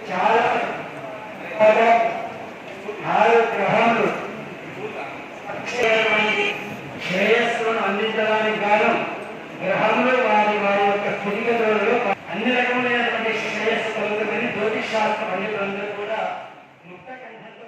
చాలా 6 గ్రహాలు శ్రేయస్సును అందించడానికి గాను గ్రహంలో వారి వారి యొక్క స్థితిగతులలో అన్ని రకములైనటువంటి శ్రేయస్సు కలుగుతుందని జ్యోతిష్ శాస్త్ర పండితులందరూ కూడా ముక్త కంఠంతో